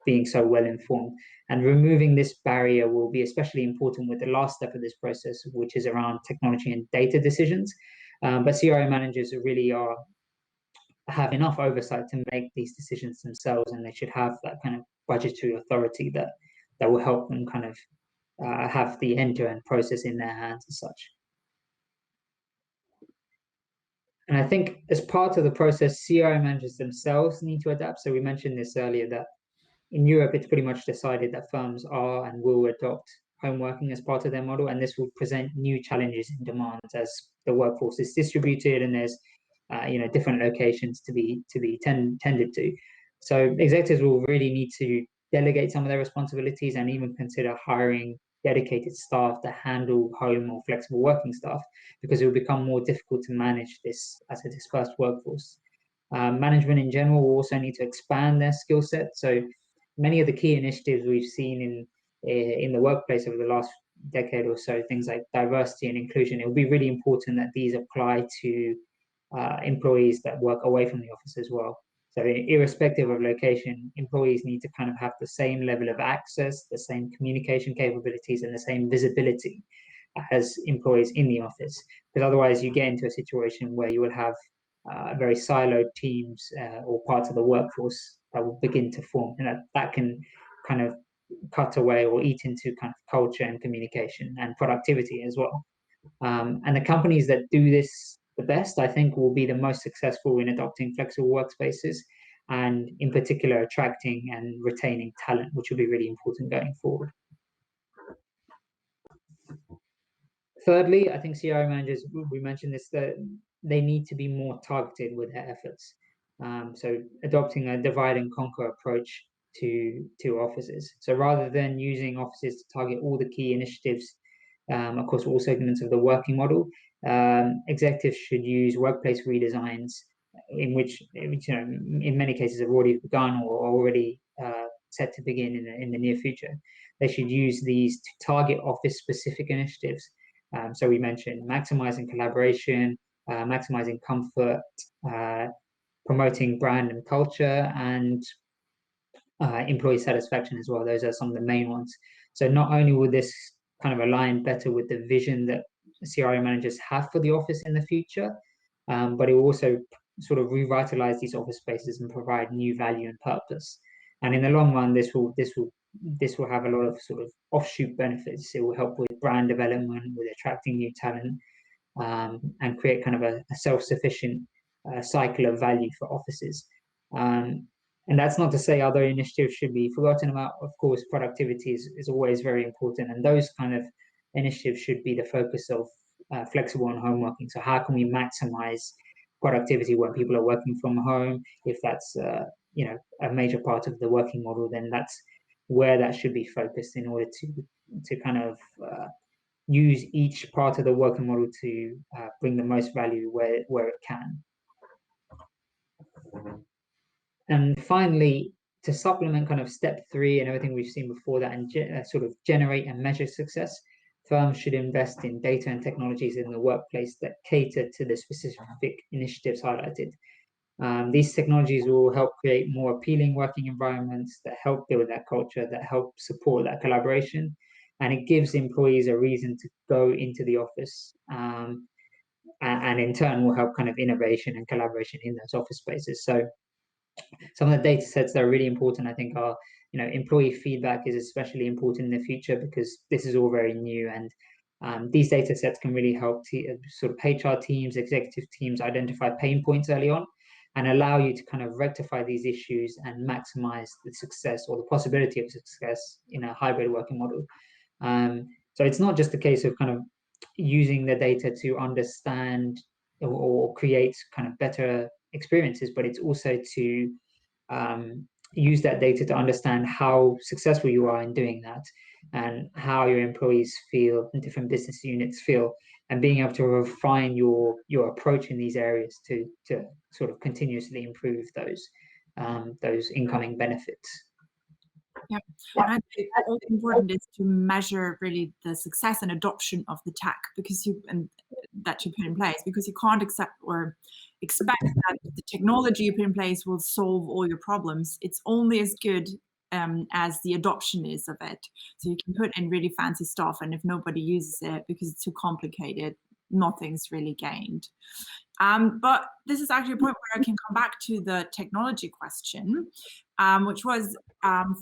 Speaker 2: being so well informed. And removing this barrier will be especially important with the last step of this process, which is around technology and data decisions. But CRE managers really have enough oversight to make these decisions themselves, and they should have that kind of budgetary authority that will help them kind of have the end-to-end process in their hands as such. And I think as part of the process, CRE managers themselves need to adapt. So we mentioned this earlier that in Europe, it's pretty much decided that firms are and will adopt home working as part of their model, and this will present new challenges and demands as the workforce is distributed and there's different locations to be tended to. So executives will really need to delegate some of their responsibilities and even consider hiring dedicated staff to handle home or flexible working staff, because it will become more difficult to manage this as a dispersed workforce. Management in general will also need to expand their skill set. So many of the key initiatives we've seen in the workplace over the last decade or so, things like diversity and inclusion, it will be really important that these apply to employees that work away from the office as well. So irrespective of location, employees need to kind of have the same level of access, the same communication capabilities, and the same visibility as employees in the office. Because otherwise you get into a situation where you will have very siloed teams or parts of the workforce that will begin to form, and that can kind of cut away or eat into kind of culture and communication and productivity as well. And the companies that do this the best, I think, will be the most successful in adopting flexible workspaces, and in particular attracting and retaining talent, which will be really important going forward. Thirdly, I think CRE managers, we mentioned this, that they need to be more targeted with their efforts. So adopting a divide and conquer approach to offices. So rather than using offices to target all the key initiatives across all segments of the working model, executives should use workplace redesigns which in many cases have already begun or already set to begin in the near future. They should use these to target office-specific initiatives. So we mentioned maximizing collaboration, maximizing comfort, promoting brand and culture, and employee satisfaction as well. Those are some of the main ones. So not only will this kind of align better with the vision that CRO managers have for the office in the future, but it will also sort of revitalize these office spaces and provide new value and purpose. And in the long run, this will have a lot of sort of offshoot benefits. It will help with brand development, with attracting new talent, and create kind of a self-sufficient cycle of value for offices. And that's not to say other initiatives should be forgotten about. Of course, productivity is always very important, and those kind of initiatives should be the focus of flexible and home working. So how can we maximize productivity when people are working from home? If that's a major part of the working model, then that's where that should be focused in order to kind of use each part of the working model to bring the most value where it can. And finally, to supplement kind of step 3 and everything we've seen before that, and sort of generate and measure success, firms should invest in data and technologies in the workplace that cater to the specific initiatives highlighted. These technologies will help create more appealing working environments that help build that culture, that help support that collaboration, and it gives employees a reason to go into the office, and in turn will help kind of innovation and collaboration in those office spaces. So some of the data sets that are really important, I think, are, employee feedback is especially important in the future because this is all very new, and these data sets can really help sort of HR teams, executive teams identify pain points early on and allow you to kind of rectify these issues and maximize the success or the possibility of success in a hybrid working model. So it's not just a case of kind of using the data to understand or create kind of better experiences, but it's also to use that data to understand how successful you are in doing that and how your employees feel and different business units feel, and being able to refine your approach in these areas to sort of continuously improve those incoming benefits.
Speaker 1: Yeah, and I think what's important is to measure really the success and adoption of the tech that you put in place, because you can't accept or expect that the technology you put in place will solve all your problems. It's only as good as the adoption is of it. So you can put in really fancy stuff, and if nobody uses it because it's too complicated, nothing's really gained. But this is actually a point where I can come back to the technology question, which was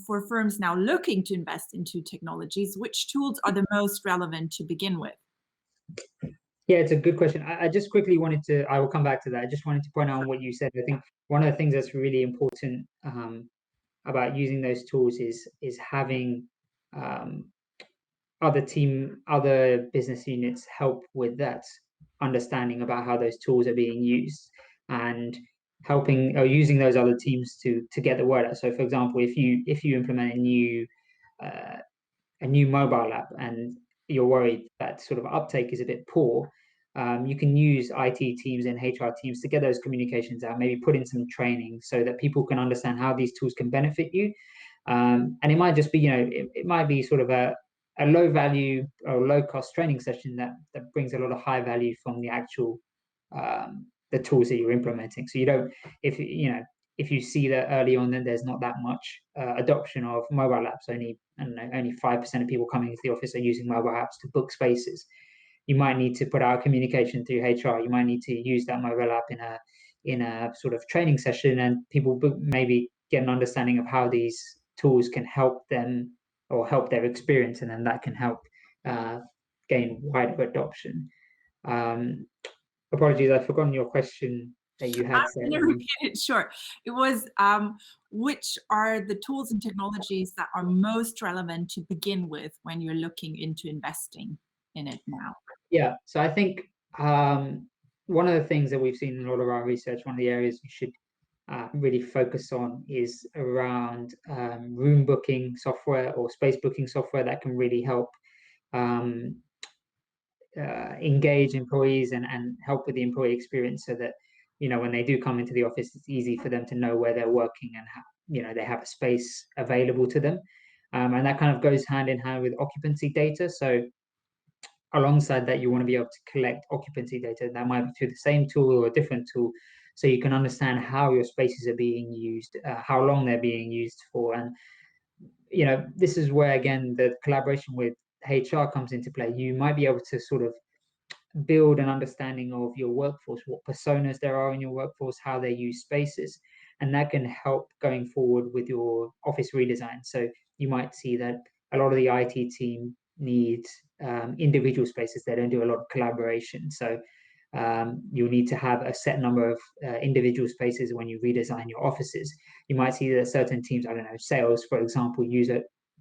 Speaker 1: for firms now looking to invest into technologies, which tools are the most relevant to begin with?
Speaker 2: Yeah, it's a good question. I just quickly I will come back to that. I just wanted to point out on what you said. I think one of the things that's really important about using those tools is having other business units help with that understanding about how those tools are being used, and helping or using those other teams to get the word out. So, for example, if you implement a new mobile app and you're worried that sort of uptake is a bit poor, you can use IT teams and HR teams to get those communications out, maybe put in some training so that people can understand how these tools can benefit you. And it might just be, it might be sort of a low value or low cost training session that brings a lot of high value from the actual the tools that you're implementing. So you don't, if you see that early on that there's not that much adoption of mobile apps, only 5% of people coming into the office are using mobile apps to book spaces, you might need to put out communication through HR. You might need to use that mobile app in a sort of training session, and people maybe get an understanding of how these tools can help them or help their experience, and then that can help gain wider adoption. Apologies, I've forgotten your question that you had said.
Speaker 1: I'm going to repeat it short. It was, which are the tools and technologies that are most relevant to begin with when you're looking into investing in it now?
Speaker 2: Yeah, so I think one of the things that we've seen in a lot of our research, one of the areas you should really focus on is around room booking software or space booking software that can really help um, engage employees and help with the employee experience so that, when they do come into the office, it's easy for them to know where they're working and they have a space available to them. And that kind of goes hand in hand with occupancy data. So alongside that, you want to be able to collect occupancy data. That might be through the same tool or a different tool, so you can understand how your spaces are being used, how long they're being used for. And this is where, again, the collaboration with HR comes into play. You might be able to sort of build an understanding of your workforce, what personas there are in your workforce, how they use spaces, and that can help going forward with your office redesign. So you might see that a lot of the IT team needs individual spaces. They don't do a lot of collaboration. So you'll need to have a set number of individual spaces when you redesign your offices. You might see that certain teams, I don't know, sales, for example,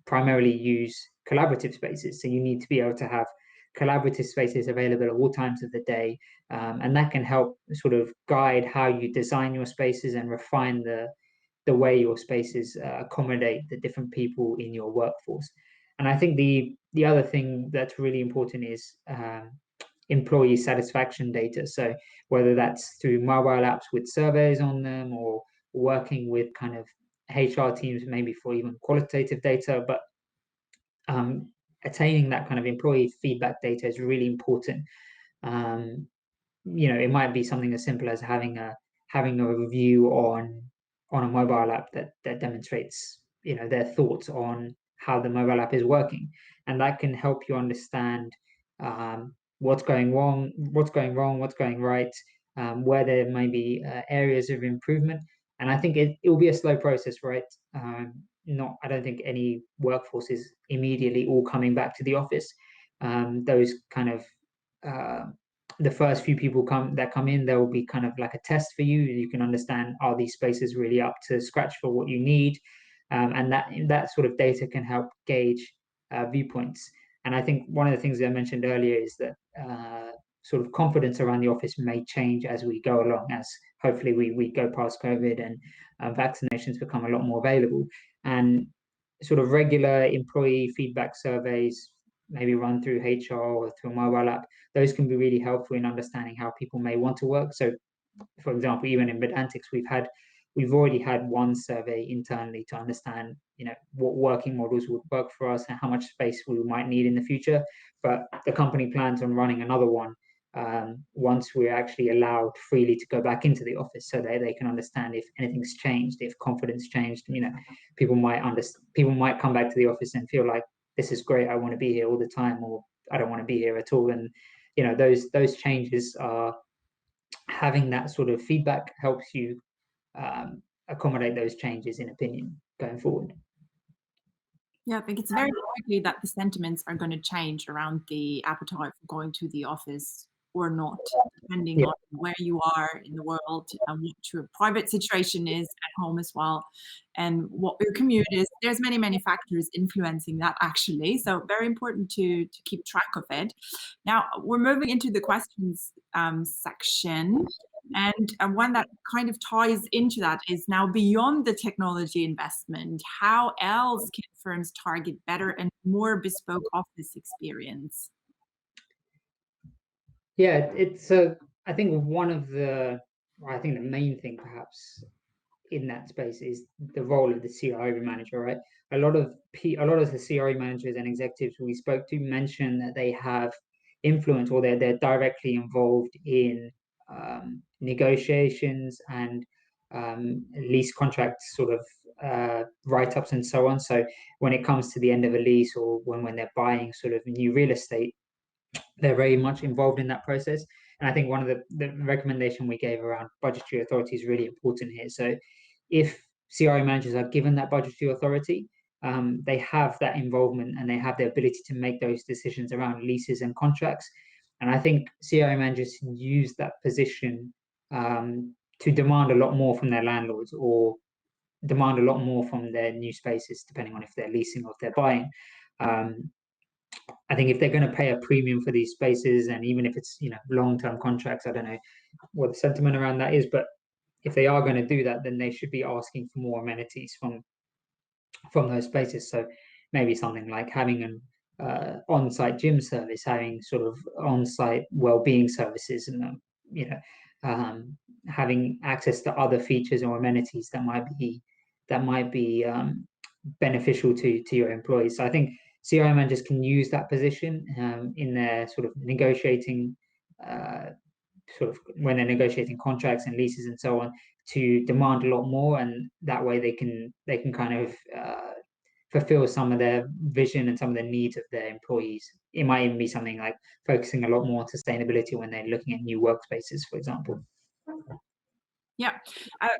Speaker 2: primarily use collaborative spaces. So you need to be able to have collaborative spaces available at all times of the day. And that can help sort of guide how you design your spaces and refine the way your spaces accommodate the different people in your workforce. And I think the other thing that's really important is employee satisfaction data. So whether that's through mobile apps with surveys on them or working with kind of HR teams, maybe for even qualitative data, but attaining that kind of employee feedback data is really important. Um, it might be something as simple as having a review on a mobile app that demonstrates their thoughts on how the mobile app is working, and that can help you understand what's going wrong, what's going right, where there may be areas of improvement. And I think it will be a slow process, right? Not I don't think any workforce is immediately all coming back to the office. Those kind of uh, the first few people come in, there will be kind of like a test for you. You can understand, are these spaces really up to scratch for what you need, and that sort of data can help gauge viewpoints. And I think one of the things that I mentioned earlier is that sort of confidence around the office may change as we go along, as hopefully we go past COVID and vaccinations become a lot more available. And sort of regular employee feedback surveys, maybe run through HR or through a mobile app, those can be really helpful in understanding how people may want to work. So, for example, even in Verdantix, we've already had one survey internally to understand, what working models would work for us and how much space we might need in the future. But the company plans on running another one once we're actually allowed freely to go back into the office, so they can understand if anything's changed, if confidence changed. People might come back to the office and feel like, this is great, I want to be here all the time, or I don't want to be here at all. And those changes are having that sort of feedback helps you accommodate those changes in opinion going forward.
Speaker 1: Yeah, I think it's very likely that the sentiments are going to change around the appetite for going to the office or not, depending
Speaker 2: Yeah.
Speaker 1: on where you are in the world and what your private situation is at home as well, and what your commute is. There's many factors influencing that, actually. So very important to keep track of it. Now we're moving into the questions section. And one that kind of ties into that is, now beyond the technology investment, how else can firms target better and more bespoke office experience?
Speaker 2: Yeah, I think I think the main thing perhaps in that space is the role of the CRE manager, right? A lot of the CRE managers and executives we spoke to mention that they have influence, or they're directly involved in negotiations and lease contracts, sort of write-ups and so on. So when it comes to the end of a lease, or when they're buying sort of new real estate, they're very much involved in that process. And I think one of the recommendation we gave around budgetary authority is really important here. So if CRO managers are given that budgetary authority, they have that involvement and they have the ability to make those decisions around leases and contracts. And I think CRO managers use that position to demand a lot more from their landlords, or demand a lot more from their new spaces, depending on if they're leasing or if they're buying. Um, I think if they're going to pay a premium for these spaces, and even if it's long-term contracts, I don't know what the sentiment around that is, but if they are going to do that, then they should be asking for more amenities from those spaces. So maybe something like having an on-site gym service, having sort of on-site well-being services, and having access to other features or amenities that might be beneficial to your employees. So I think CRM managers can use that position in their sort of negotiating, sort of when they're negotiating contracts and leases and so on, to demand a lot more, and that way they can kind of fulfill some of their vision and some of the needs of their employees. It might even be something like focusing a lot more on sustainability when they're looking at new workspaces, for example.
Speaker 1: Yeah,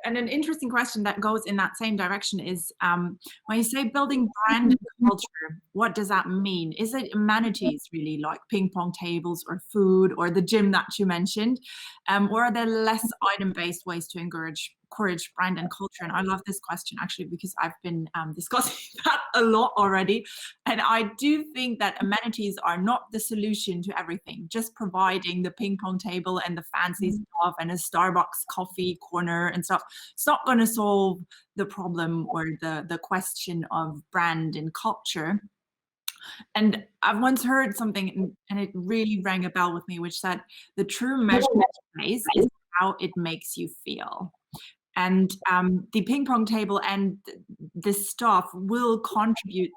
Speaker 1: and an interesting question that goes in that same direction is, when you say building brand and culture, what does that mean? Is it amenities really, like ping pong tables or food or the gym that you mentioned? Or are there less item-based ways to encourage brand and culture? And I love this question actually, because I've been discussing that a lot already. And I do think that amenities are not the solution to everything. Just providing the ping pong table and the fancy stuff and a Starbucks coffee corner and stuff, it's not going to solve the problem or the question of brand and culture. And I've once heard something, and it really rang a bell with me, which said the true measurement place is how it makes you feel. And the ping pong table and this stuff will contribute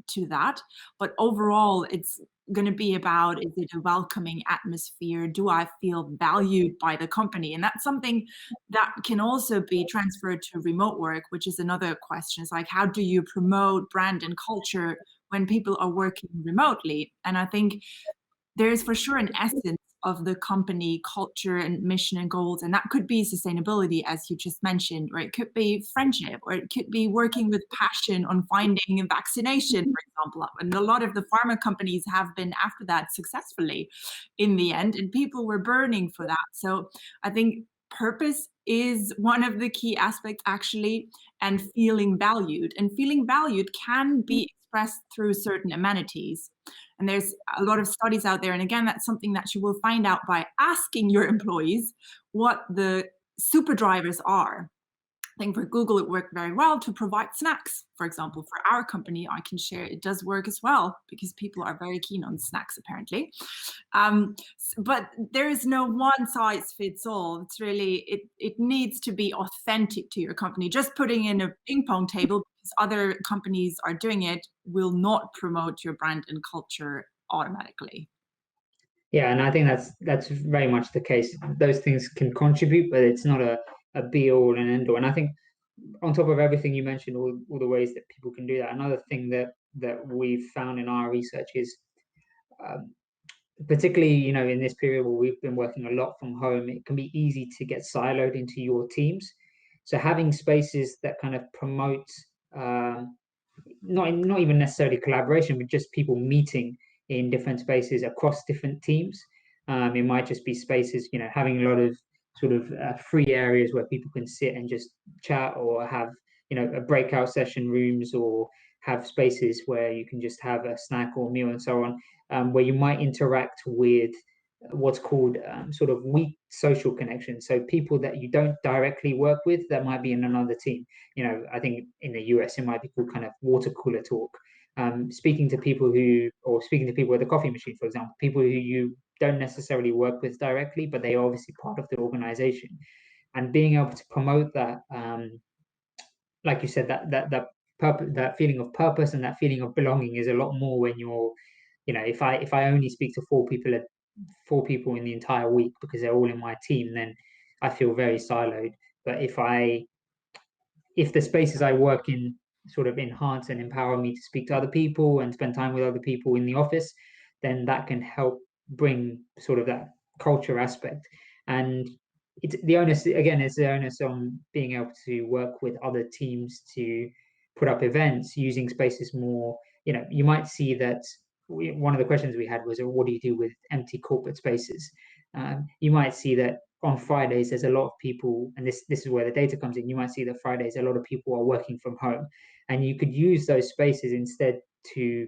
Speaker 1: to that. But overall, it's going to be about, is it a welcoming atmosphere? Do I feel valued by the company? And that's something that can also be transferred to remote work, which is another question. It's like, how do you promote brand and culture when people are working remotely? And I think there's for sure an essence of the company culture and mission and goals, and that could be sustainability, as you just mentioned, or it could be friendship, or it could be working with passion on finding a vaccination, for example. And a lot of the pharma companies have been after that successfully in the end, and people were burning for that. So I think purpose is one of the key aspects actually, and feeling valued. And feeling valued can be expressed through certain amenities. And there's a lot of studies out there. And again, that's something that you will find out by asking your employees what the super drivers are. I think for Google, it worked very well to provide snacks. For example, for our company, I can share it does work as well, because people are very keen on snacks, apparently. But there is no one size fits all. It's really, it needs to be authentic to your company. Just putting in a ping pong table because other companies are doing it will not promote your brand and culture automatically.
Speaker 2: Yeah, and I think that's very much the case. Those things can contribute, but it's not a be all and end all. And I think on top of everything you mentioned, all the ways that people can do that, another thing that we've found in our research is, particularly in this period where we've been working a lot from home, it can be easy to get siloed into your teams. So having spaces that kind of promote, not even necessarily collaboration, but just people meeting in different spaces across different teams. It might just be spaces, having a lot of sort of free areas where people can sit and just chat, or have a breakout session rooms, or have spaces where you can just have a snack or meal and so on, where you might interact with what's called sort of weak social connections. So people that you don't directly work with that might be in another team. I think in the US it might be called kind of water cooler talk. Speaking to people at the coffee machine, for example, people who you don't necessarily work with directly, but they are obviously part of the organization. And being able to promote that, like you said, that feeling of purpose and that feeling of belonging is a lot more when you're, if I only speak to four people in the entire week because they're all in my team, then I feel very siloed. But if the spaces I work in sort of enhance and empower me to speak to other people and spend time with other people in the office, then that can help bring sort of that culture aspect. And it's the onus again, it's the onus on being able to work with other teams to put up events using spaces more. You might see that one of the questions we had was, what do you do with empty corporate spaces? You might see that on Fridays there's a lot of people, and this is where the data comes in. You might see that Fridays a lot of people are working from home, and you could use those spaces instead to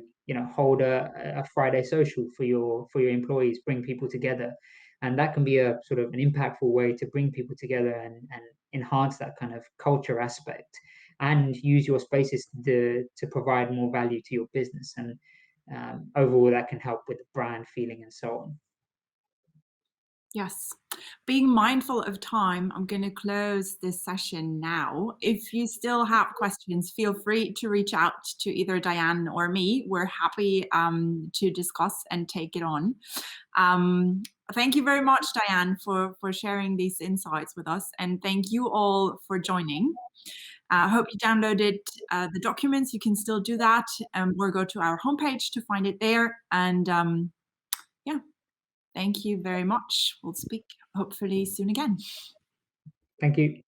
Speaker 2: hold a Friday social for your employees, bring people together, and that can be a sort of an impactful way to bring people together and enhance that kind of culture aspect, and use your spaces to provide more value to your business, and overall that can help with the brand feeling and so on.
Speaker 1: Yes. Being mindful of time, I'm going to close this session now. If you still have questions, feel free to reach out to either Dayann or me. We're happy to discuss and take it on. Um, Thank you very much, Dayann, for sharing these insights with us. And thank you all for joining. I hope you downloaded the documents. You can still do that, or go to our homepage to find it there. And yeah. Thank you very much. We'll speak hopefully soon again.
Speaker 2: Thank you.